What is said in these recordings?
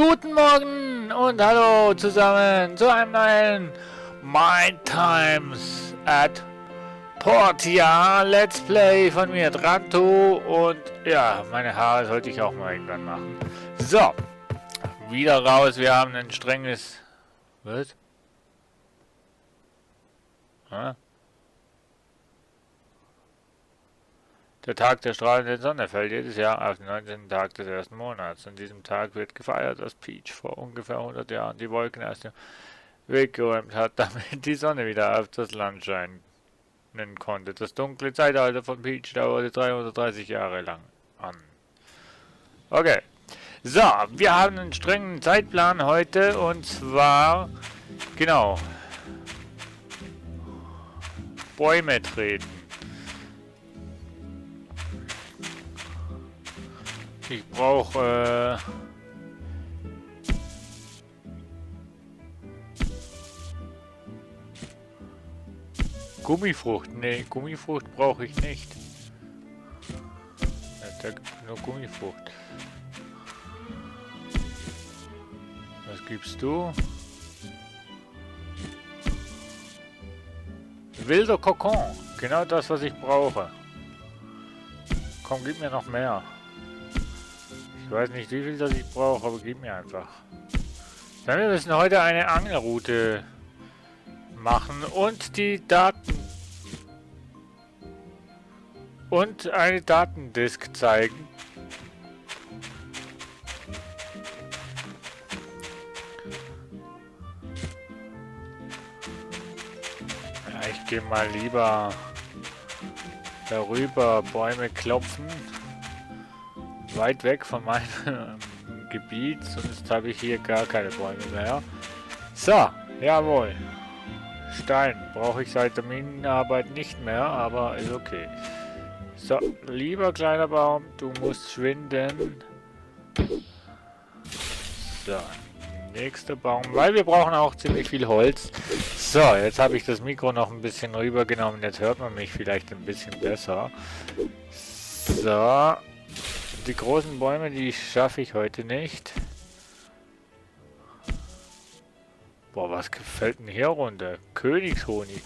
Guten Morgen und hallo zusammen zu einem neuen Mind Times at Portia Let's Play von mir, Dranto. Und ja, meine Haare sollte ich auch mal irgendwann machen. So, wieder raus. Wir haben ein strenges... Was? Hä? Der Tag der strahlenden Sonne fällt jedes Jahr auf den 19. Tag des ersten Monats. An diesem Tag wird gefeiert, dass Peach vor ungefähr 100 Jahren die Wolken aus dem Weg geräumt hat, damit die Sonne wieder auf das Land scheinen konnte. Das dunkle Zeitalter von Peach dauerte 330 Jahre lang an. Okay. So, wir haben einen strengen Zeitplan heute und zwar, genau, Bäume treten. Ich brauche Gummifrucht. Ne, Gummifrucht brauche ich nicht. Ja, da gibt nur Gummifrucht. Was gibst du? Wilder Kokon. Genau das, was ich brauche. Komm, gib mir noch mehr. Ich weiß nicht, wie viel das ich brauche, aber gib mir einfach. Dann wir müssen heute eine Angelroute machen und die Daten und eine Datendisk zeigen. Ja, ich gehe mal lieber darüber Bäume klopfen. Weit weg von meinem Gebiet, sonst habe ich hier gar keine Bäume mehr. So, jawohl. Stein brauche ich seit der Minenarbeit nicht mehr, aber ist okay. So, lieber kleiner Baum, du musst schwinden. So, nächster Baum, weil wir brauchen auch ziemlich viel Holz. So, jetzt habe ich das Mikro noch ein bisschen rübergenommen, jetzt hört man mich vielleicht ein bisschen besser. So. Die großen Bäume, die schaffe ich heute nicht. Boah, was gefällt denn hier runter? Königshonig.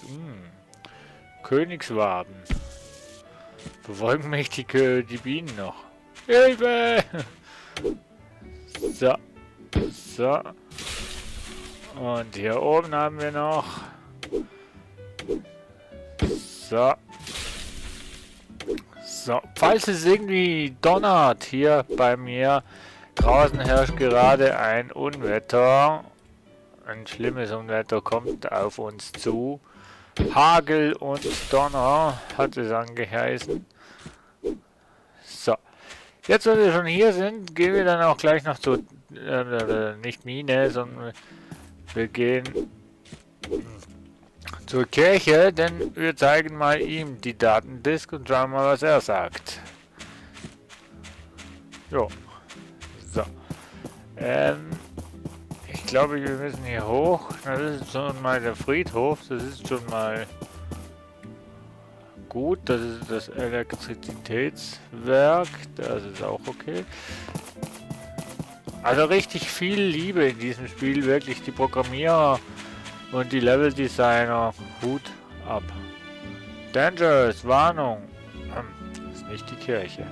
Königswaben. Verfolgen mich die Bienen noch. Hilfe! So. So. Und hier oben haben wir noch. So. So, falls es irgendwie donnert hier bei mir, draußen herrscht gerade ein Unwetter, ein schlimmes Unwetter kommt auf uns zu. Hagel und Donner hat es angeheißen. So, jetzt, wenn wir schon hier sind, gehen wir dann auch gleich noch zur, nicht Mine, sondern wir gehen zur Kirche, denn wir zeigen mal ihm die Datendisk und schauen mal, was er sagt. Jo. So. Ich glaube, wir müssen hier hoch. Das ist schon mal der Friedhof. Das ist schon mal gut. Das ist das Elektrizitätswerk. Das ist auch okay. Also richtig viel Liebe in diesem Spiel. Wirklich die Programmierer und die Leveldesigner, Hut ab. Dangerous, Warnung. Das ist nicht die Kirche.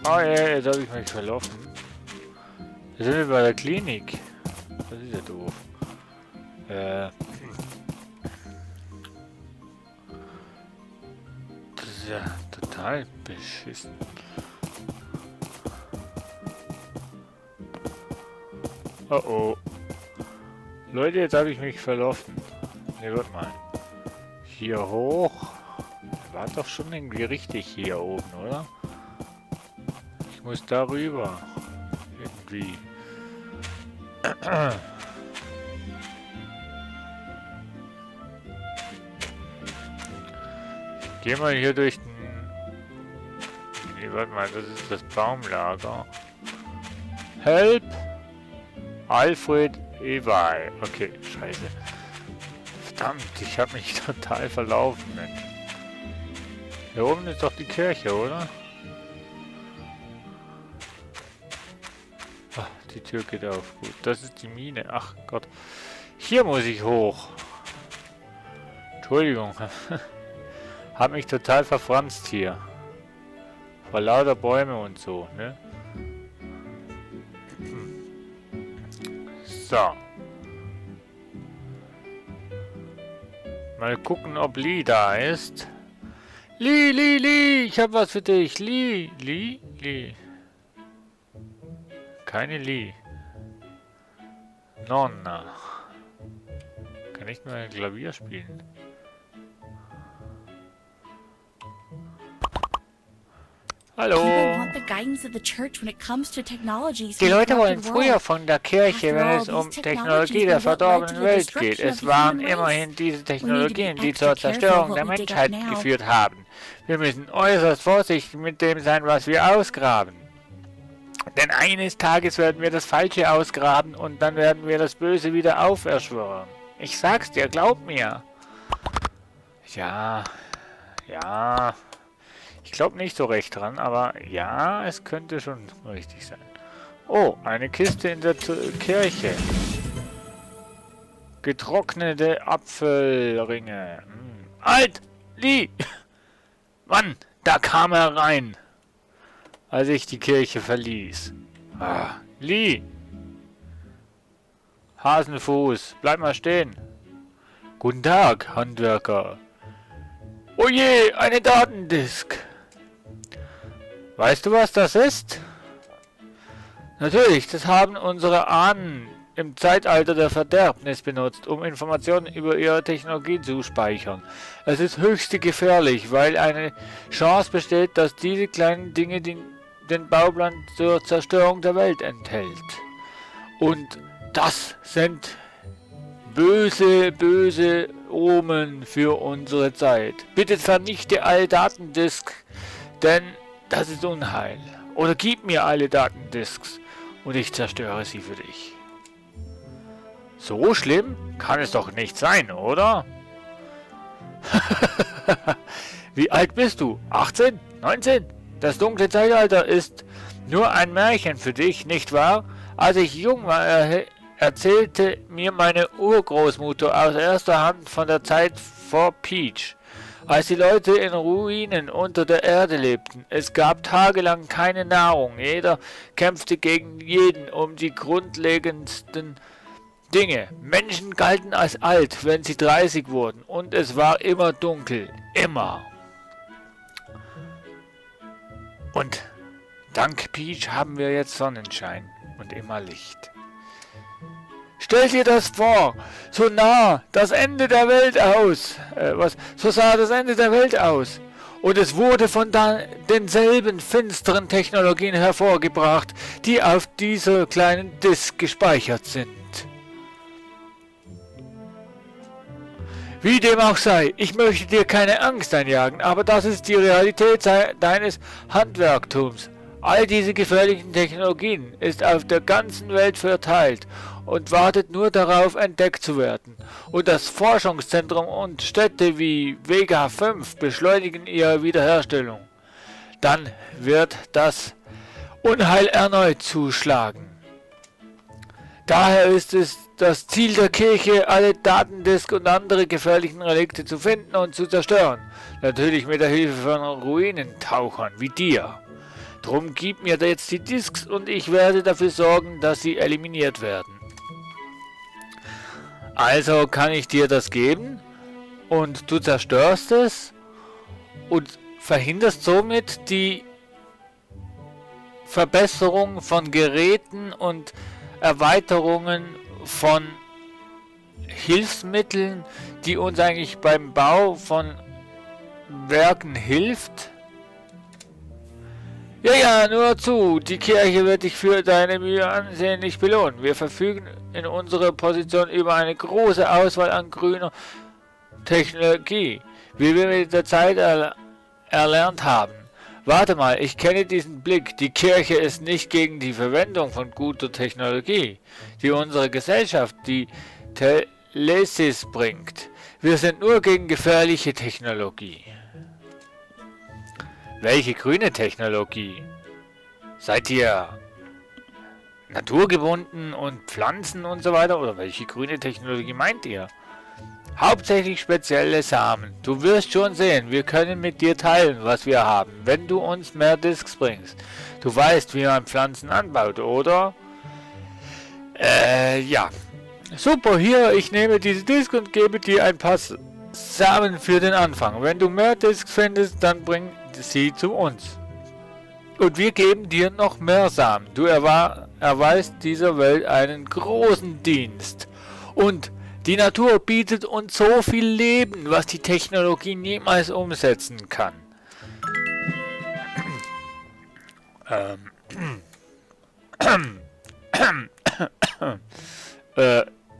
Oh ja, jetzt habe ich mich verlaufen. Da sind wir bei der Klinik. Das ist ja doof. Das ist ja total beschissen. Oh oh. Leute, jetzt habe ich mich verlaufen. Ne, warte mal. Hier hoch. War doch schon irgendwie richtig hier oben, oder? Ich muss darüber. Irgendwie. Ich gehe mal hier durch den... Ne, warte mal, das ist das Baumlager. Help! Alfred Ewey. Okay, scheiße. Verdammt, ich habe mich total verlaufen, Mensch. Hier oben ist doch die Kirche, oder? Die Tür geht auf. Gut, das ist die Mine. Ach Gott. Hier muss ich hoch. Entschuldigung. Hab mich total verfranst hier. Vor lauter Bäume und so, ne? So. Mal gucken, ob Lee da ist. Lee, ich hab was für dich. Lee. Keine Lee. Nonna. Kann ich mal Klavier spielen? Hallo. Die Leute wollen früher von der Kirche, wenn es um Technologie der verdorbenen Welt geht. Es waren immerhin diese Technologien, die zur Zerstörung der Menschheit geführt haben. Wir müssen äußerst vorsichtig mit dem sein, was wir ausgraben. Denn eines Tages werden wir das Falsche ausgraben und dann werden wir das Böse wieder auferschwören. Ich sag's dir, glaub mir. Ja. Ich glaube nicht so recht dran, aber ja, es könnte schon richtig sein. Oh, eine Kiste in der Kirche. Getrocknete Apfelringe. Halt! Lee! Mann, da kam er rein, als ich die Kirche verließ. Lee! Hasenfuß, bleib mal stehen. Guten Tag, Handwerker. Oh je, eine Datendisk. Weißt du, was das ist? Natürlich, das haben unsere Ahnen im Zeitalter der Verderbnis benutzt, um Informationen über ihre Technologie zu speichern. Es ist höchst gefährlich, weil eine Chance besteht, dass diese kleinen Dinge den Bauplan zur Zerstörung der Welt enthält. Und das sind böse Omen für unsere Zeit. Bitte vernichte alle Datendisks, denn das ist Unheil. Oder gib mir alle Datendisks und ich zerstöre sie für dich. So schlimm kann es doch nicht sein, oder? Wie alt bist du? 18? 19? Das dunkle Zeitalter ist nur ein Märchen für dich, nicht wahr? Als ich jung war, erzählte mir meine Urgroßmutter aus erster Hand von der Zeit vor Peach. Als die Leute in Ruinen unter der Erde lebten, es gab tagelang keine Nahrung, jeder kämpfte gegen jeden um die grundlegendsten Dinge. Menschen galten als alt, wenn sie 30 wurden, und es war immer dunkel, immer. Und dank Peach haben wir jetzt Sonnenschein und immer Licht. Stell dir das vor, so nah das Ende der Welt aus. So sah das Ende der Welt aus. Und es wurde von denselben finsteren Technologien hervorgebracht, die auf dieser kleinen Disk gespeichert sind. Wie dem auch sei, ich möchte dir keine Angst einjagen, aber das ist die Realität deines Handwerktums. All diese gefährlichen Technologien ist auf der ganzen Welt verteilt und wartet nur darauf, entdeckt zu werden. Und das Forschungszentrum und Städte wie Vega 5 beschleunigen ihre Wiederherstellung. Dann wird das Unheil erneut zuschlagen. Daher ist es das Ziel der Kirche, alle Datendisk und andere gefährlichen Relikte zu finden und zu zerstören. Natürlich mit der Hilfe von Ruinentauchern wie dir. Drum gib mir jetzt die Disks und ich werde dafür sorgen, dass sie eliminiert werden. Also kann ich dir das geben und du zerstörst es und verhinderst somit die Verbesserung von Geräten und Erweiterungen von Hilfsmitteln, die uns eigentlich beim Bau von Werken hilft. Ja, nur zu. Die Kirche wird dich für deine Mühe ansehnlich belohnen. Wir verfügen in unserer Position über eine große Auswahl an grüner Technologie, wie wir mit der Zeit erlernt haben. Warte mal, ich kenne diesen Blick. Die Kirche ist nicht gegen die Verwendung von guter Technologie, die unsere Gesellschaft, die Telesis bringt. Wir sind nur gegen gefährliche Technologie. Welche grüne Technologie? Seid ihr naturgebunden und Pflanzen und so weiter? Oder welche grüne Technologie meint ihr? Hauptsächlich spezielle Samen. Du wirst schon sehen, wir können mit dir teilen, was wir haben, wenn du uns mehr Discs bringst. Du weißt, wie man Pflanzen anbaut, oder? Ja. Super, hier, ich nehme diese Disc und gebe dir ein paar Samen für den Anfang. Wenn du mehr Discs findest, dann bring sie zu uns. Und wir geben dir noch mehr Samen. Du erweist dieser Welt einen großen Dienst. Und die Natur bietet uns so viel Leben, was die Technologie niemals umsetzen kann.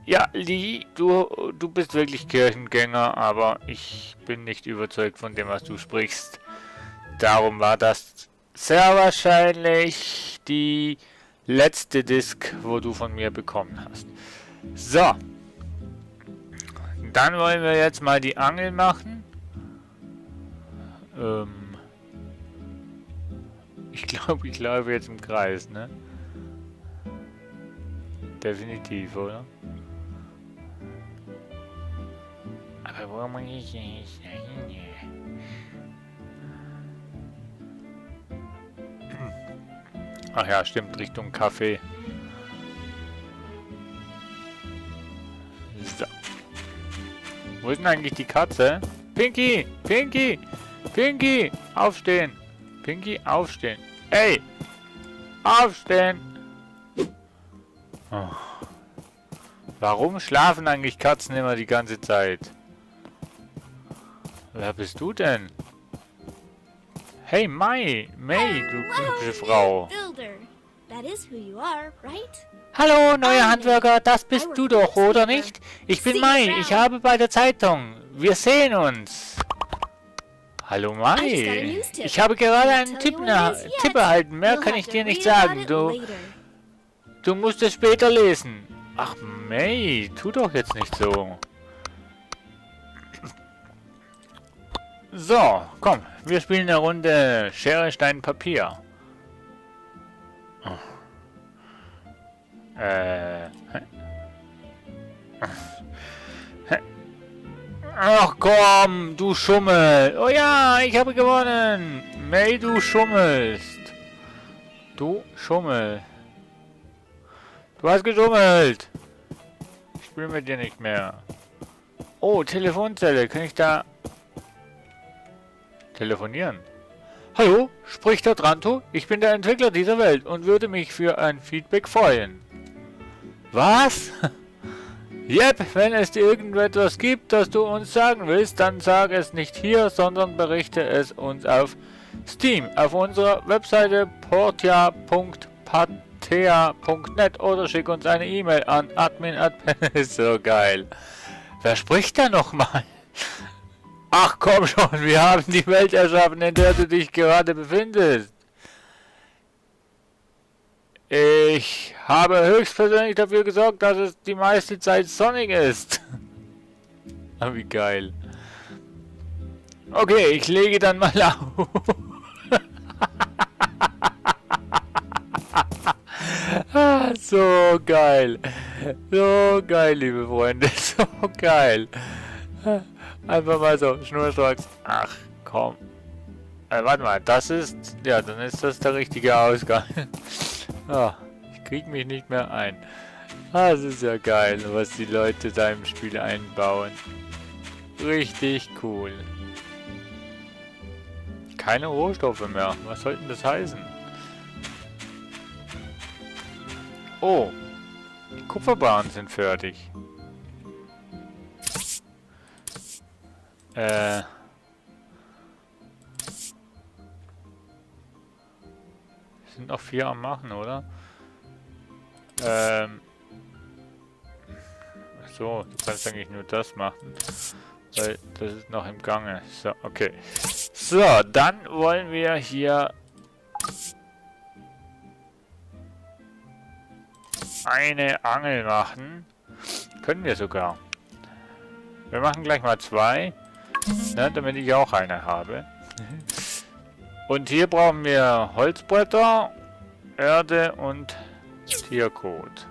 Ja, Lee, du bist wirklich Kirchengänger, aber ich bin nicht überzeugt von dem, was du sprichst. Darum war das sehr wahrscheinlich die letzte Disc, wo du von mir bekommen hast. So. Dann wollen wir jetzt mal die Angel machen. Ich glaube, ich laufe jetzt im Kreis, ne? Definitiv, oder? Aber wo muss ich jetzt hin? Ach ja, stimmt, Richtung Café. So. Wo ist denn eigentlich die Katze? Pinky! Pinky! Pinky! Aufstehen! Pinky, aufstehen! Ey! Aufstehen! Oh. Warum schlafen eigentlich Katzen immer die ganze Zeit? Wer bist du denn? Hey, May, du hübsche Frau. Hallo, neuer Handwerker, das bist du doch, oder nicht? Ich bin Mai, ich habe bei der Zeitung. Wir sehen uns. Hallo Mai, ich habe gerade einen Tipp erhalten, mehr kann ich dir nicht sagen. Du musst es später lesen. Ach May, tu doch jetzt nicht so. So, komm, wir spielen eine Runde Schere, Stein, Papier. Ach komm, du Schummel. Oh ja, ich habe gewonnen. May, du schummelst. Du Schummel. Du hast geschummelt. Ich spiele mit dir nicht mehr. Oh, Telefonzelle. Kann ich da telefonieren? Hallo, spricht der Tranto? Ich bin der Entwickler dieser Welt und würde mich für ein Feedback freuen. Was? Yep, wenn es dir irgendetwas gibt, das du uns sagen willst, dann sag es nicht hier, sondern berichte es uns auf Steam, auf unserer Webseite portia.patea.net oder schick uns eine E-Mail an admin@. So geil. Wer spricht da nochmal? Ach komm schon, wir haben die Welt erschaffen, in der du dich gerade befindest. Ich habe höchstpersönlich dafür gesorgt, dass es die meiste Zeit sonnig ist. Ah, wie geil. Okay, ich lege dann mal auf. Ah, so geil. So geil, liebe Freunde. So geil. Einfach mal so, schnurstracks. Ach, komm. Warte mal, das ist... Ja, dann ist das der richtige Ausgang. Ah, ich krieg mich nicht mehr ein. Ah, das ist ja geil, was die Leute da im Spiel einbauen. Richtig cool. Keine Rohstoffe mehr. Was soll denn das heißen? Oh, die Kupferbahnen sind fertig. Sind noch 4 am Machen, oder? So, du kannst eigentlich nur das machen. Weil das ist noch im Gange. So, okay. So, dann wollen wir hier eine Angel machen. Können wir sogar. Wir machen gleich mal 2. Ne, damit ich auch eine habe. Und hier brauchen wir Holzbretter, Erde und Tiercode.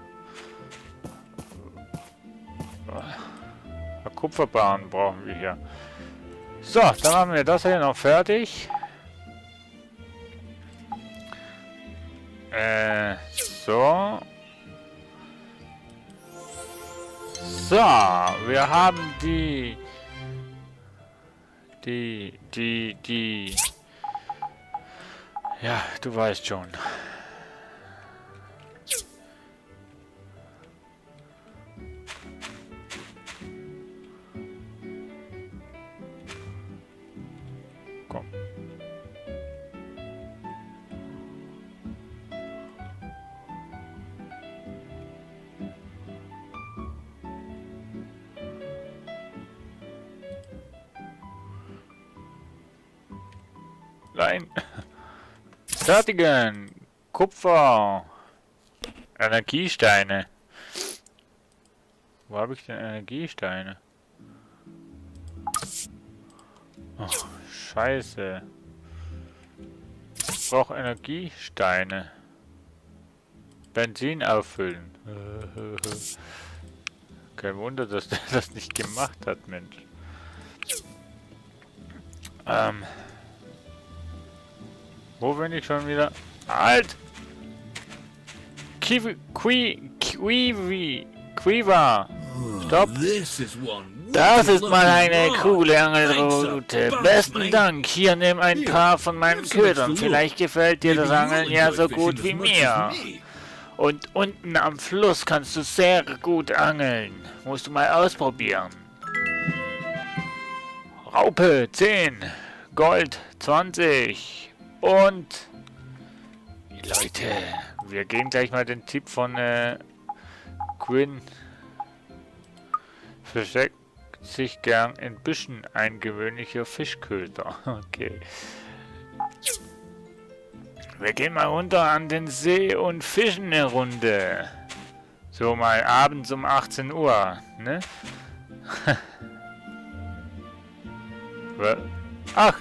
Kupferbahn brauchen wir hier. So, dann haben wir das hier noch fertig. So. So, wir haben die... Ja, du weißt schon. Komm. Nein. Fertigen. Kupfer. Energiesteine. Wo habe ich denn Energiesteine? Oh, Scheiße. Ich brauche Energiesteine. Benzin auffüllen. Kein Wunder, dass der das nicht gemacht hat, Mensch. Wo bin ich schon wieder? Halt! Quiva! Stopp! Das ist mal eine coole Angelroute. Besten Dank. Hier, nimm ein paar von meinen Ködern. Vielleicht gefällt dir das Angeln ja so gut wie mir. Und unten am Fluss kannst du sehr gut angeln. Musst du mal ausprobieren. Raupe 10. Gold 20. Und... Leute, wir gehen gleich mal den Tipp von Quinn. Versteckt sich gern in Büschen, ein gewöhnlicher Fischköder. Okay. Wir gehen mal runter an den See und fischen eine Runde. So mal abends um 18 Uhr, ne? Ach!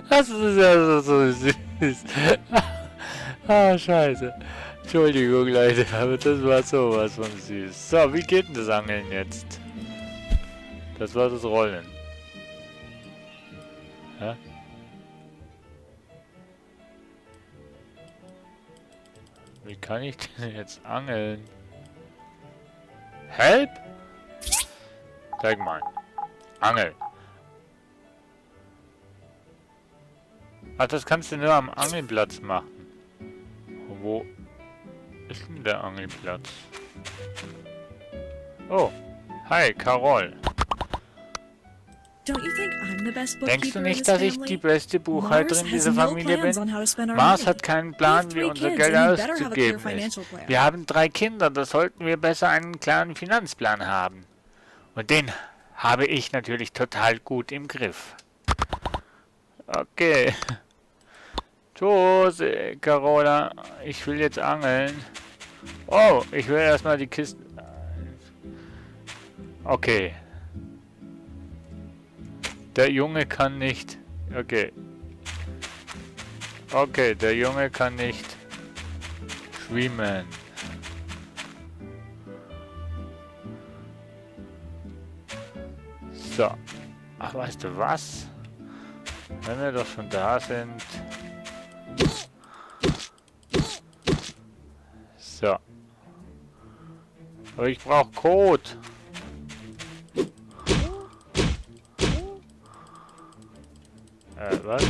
Das ist ja so süß. Ah, scheiße. Entschuldigung, Leute, aber das war sowas von süß. So, wie geht denn das Angeln jetzt? Das war das Rollen. Hä? Wie kann ich denn jetzt angeln? Help? Zeig mal. Angel. Ach, das kannst du nur am Angelplatz machen. Wo ist denn der Angelplatz? Oh, hi, Carol. Denkst du nicht, dass ich die beste Buchhalterin dieser Familie bin? Mars hat keinen Plan, wie unser Geld auszugeben ist. Wir haben 3 Kinder, da sollten wir besser einen klaren Finanzplan haben. Und den habe ich natürlich total gut im Griff. Okay. Tschüss, Carola. Ich will jetzt angeln. Oh, ich will erstmal die Kiste... Okay. Der Junge kann nicht... Okay. Okay, der Junge kann nicht schwimmen. So. Ach, weißt du was? Wenn wir doch schon da sind... So. Aber ich brauche Code. Was?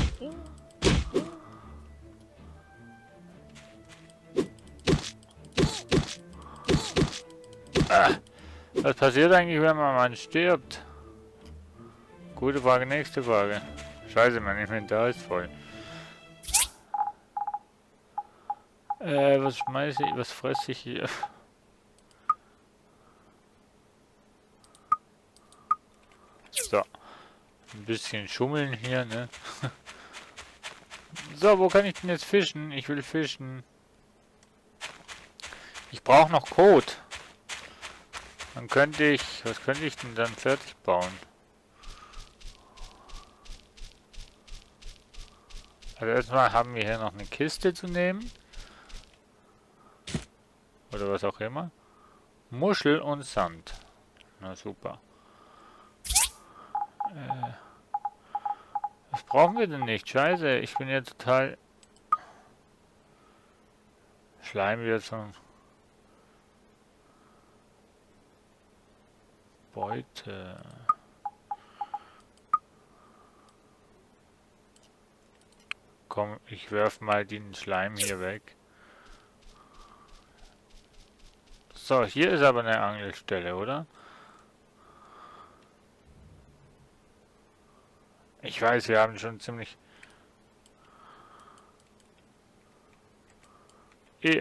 Was passiert eigentlich, wenn man stirbt? Gute Frage, nächste Frage. Scheiße, mein Inventar ist voll. Was schmeiße ich, was fresse ich hier? So. Ein bisschen schummeln hier, ne? So, wo kann ich denn jetzt fischen? Ich will fischen. Ich brauche noch Code. Dann könnte ich, was könnte ich denn dann fertig bauen? Also erstmal haben wir hier noch eine Kiste zu nehmen. Oder was auch immer. Muschel und Sand. Na super. Was brauchen wir denn nicht? Scheiße, ich bin ja total... Schleim wird schon... Beute... Komm, ich werf mal den Schleim hier weg. So, hier ist aber eine Angelstelle, oder? Ich weiß, wir haben schon ziemlich...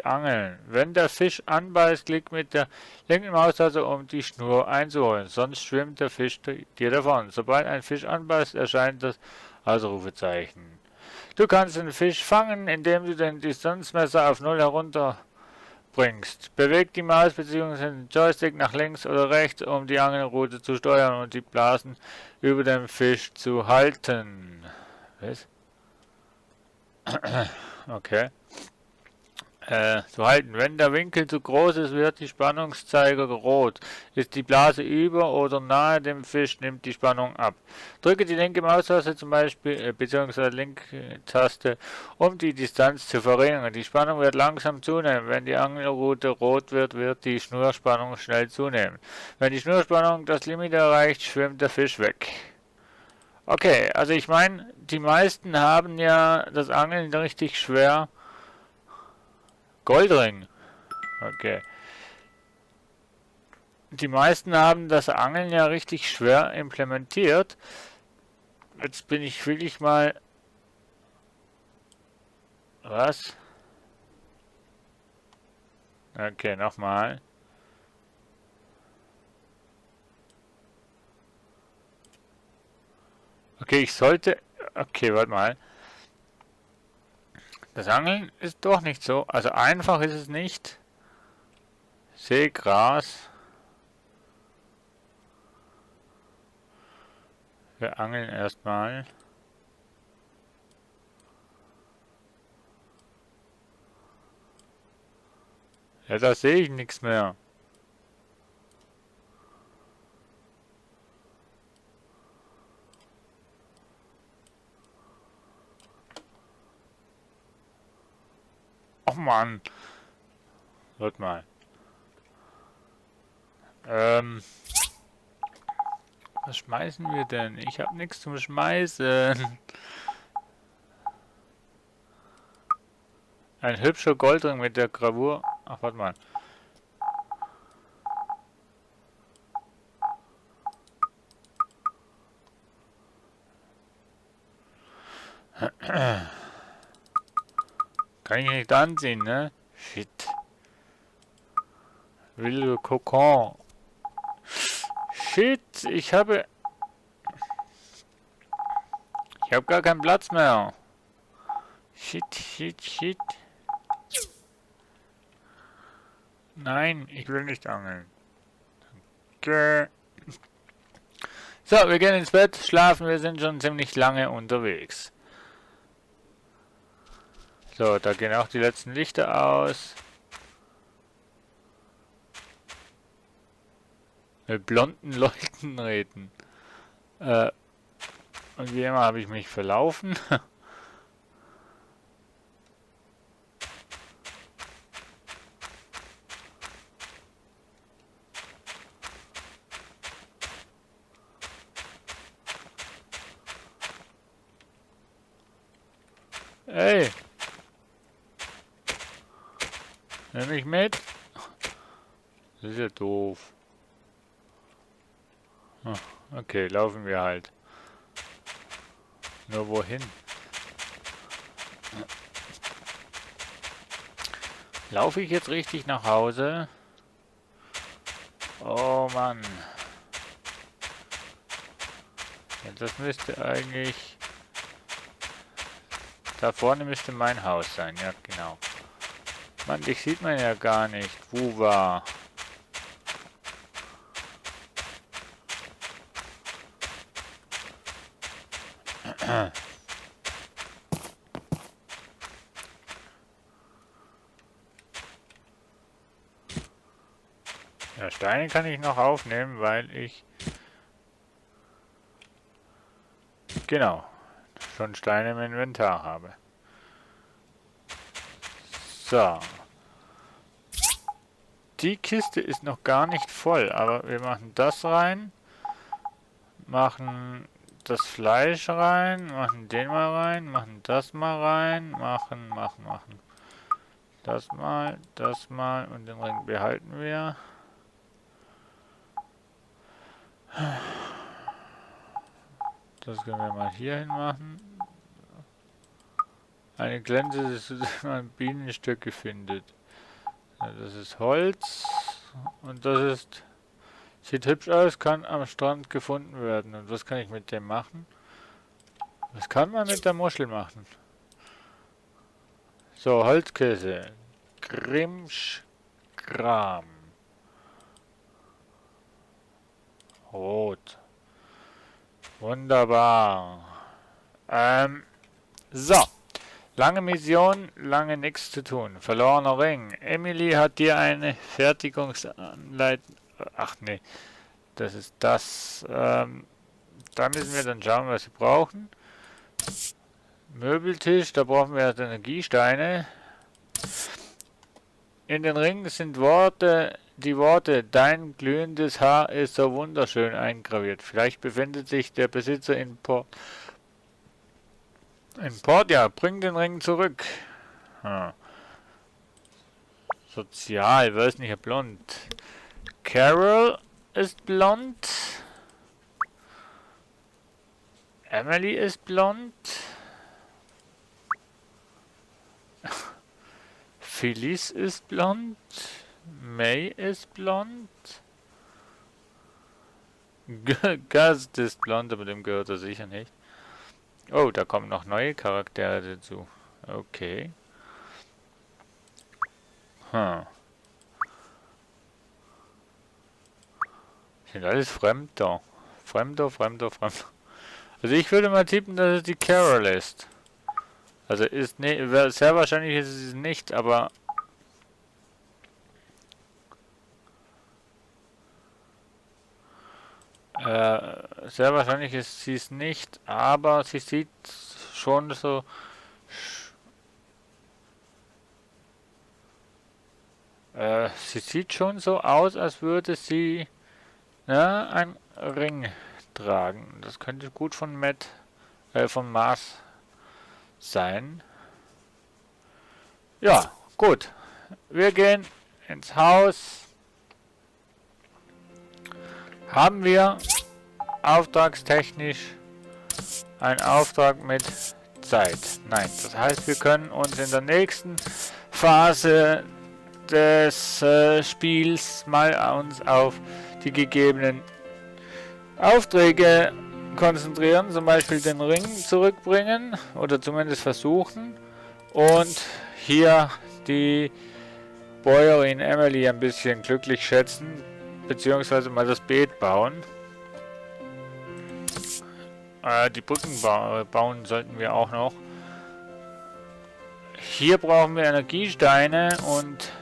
Angeln. Wenn der Fisch anbeißt, klick mit der linken Maustaste, um die Schnur einzuholen. Sonst schwimmt der Fisch dir davon. Sobald ein Fisch anbeißt, erscheint das Ausrufezeichen. Du kannst den Fisch fangen, indem du den Distanzmesser auf 0 herunterbringst. Beweg die Maus bzw. den Joystick nach links oder rechts, um die Angelrute zu steuern und die Blasen über dem Fisch zu halten. Was? Okay. Zu halten. Wenn der Winkel zu groß ist, wird die Spannungszeiger rot. Ist die Blase über oder nahe dem Fisch, nimmt die Spannung ab. Drücke die linke Maustaste zum Beispiel, beziehungsweise linke Taste, um die Distanz zu verringern. Die Spannung wird langsam zunehmen. Wenn die Angelrute rot wird, wird die Schnurspannung schnell zunehmen. Wenn die Schnurspannung das Limit erreicht, schwimmt der Fisch weg. Okay, also ich meine, die meisten haben ja das Angeln richtig schwer. Goldring. Okay. Die meisten haben das Angeln ja richtig schwer implementiert. Jetzt bin ich wirklich mal... Was? Okay, nochmal. Okay, ich sollte... Okay, warte mal. Das Angeln ist doch nicht so. Also einfach ist es nicht. Seegras. Wir angeln erstmal. Ja, da sehe ich nichts mehr. Oh Mann. Warte mal. Was schmeißen wir denn? Ich habe nichts zum Schmeißen. Ein hübscher Goldring mit der Gravur. Ach, warte mal. Kann ich nicht anziehen, ne? Shit. Wilde Kokon. Shit, ich habe gar keinen Platz mehr. Shit, shit, shit. Nein, ich will nicht angeln. Okay. So, wir gehen ins Bett, schlafen, wir sind schon ziemlich lange unterwegs. So, da gehen auch die letzten Lichter aus. Mit blonden Leuten reden. Und wie immer habe ich mich verlaufen. Ey! Nimm mich mit? Das ist ja doof. Okay, laufen wir halt. Nur wohin? Laufe ich jetzt richtig nach Hause? Oh Mann. Ja, das müsste eigentlich... Da vorne müsste mein Haus sein, ja genau. Mann, dich sieht man ja gar nicht. Wo war? Ja, Steine kann ich noch aufnehmen, weil ich... Genau. Schon Steine im Inventar habe. So. Die Kiste ist noch gar nicht voll, aber wir machen das rein. Machen das Fleisch rein, machen den mal rein, machen das mal rein, machen. Das mal und den Ring behalten wir. Das können wir mal hier hin machen. Eine Glänze, das ist man Bienenstöcke findet. Ja, das ist Holz und das ist... Sieht hübsch aus, kann am Strand gefunden werden. Und was kann ich mit dem machen? Was kann man mit der Muschel machen? So, Holzkäse. Krimskram. Rot. Wunderbar. So. Lange Mission, lange nichts zu tun. Verlorener Ring. Emily hat dir eine Fertigungsanleitung... Ach nee, das ist das. Da müssen wir dann schauen, was wir brauchen. Möbeltisch, da brauchen wir Energiesteine. In den Ringen sind die Worte, dein glühendes Haar ist so wunderschön eingraviert. Vielleicht befindet sich der Besitzer in Port. Ja, bring den Ring zurück. Sozial, wer ist nicht hier blond? Carol ist blond. Emily ist blond. Phyllis ist blond. May ist blond. Gast ist blond, aber dem gehört er sicher nicht. Oh, da kommen noch neue Charaktere dazu. Okay. Sind alles Fremder. Fremder. Also ich würde mal tippen, dass es die Carol ist. Also ist ne, sehr wahrscheinlich ist es nicht, aber... sehr wahrscheinlich ist sie es nicht, aber sie sieht schon so... sie sieht schon so aus, als würde sie... Ja, ein Ring tragen. Das könnte gut von von Mars sein. Ja, gut. Wir gehen ins Haus. Haben wir auftragstechnisch einen Auftrag mit Zeit? Nein, das heißt, wir können uns in der nächsten Phase des Spiels mal uns auf die gegebenen Aufträge konzentrieren, zum Beispiel den Ring zurückbringen oder zumindest versuchen und hier die Bäuerin Emily ein bisschen glücklich schätzen, beziehungsweise mal das Beet bauen. Die Brücken bauen sollten wir auch noch. Hier brauchen wir Energiesteine und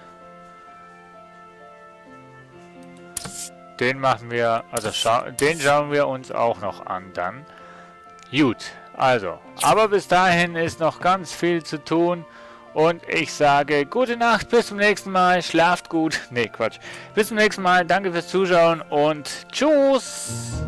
den machen wir, also den schauen wir uns auch noch an dann. Gut, also, aber bis dahin ist noch ganz viel zu tun und ich sage gute Nacht, bis zum nächsten Mal, schlaft gut, nee Quatsch, bis zum nächsten Mal, danke fürs Zuschauen und tschüss!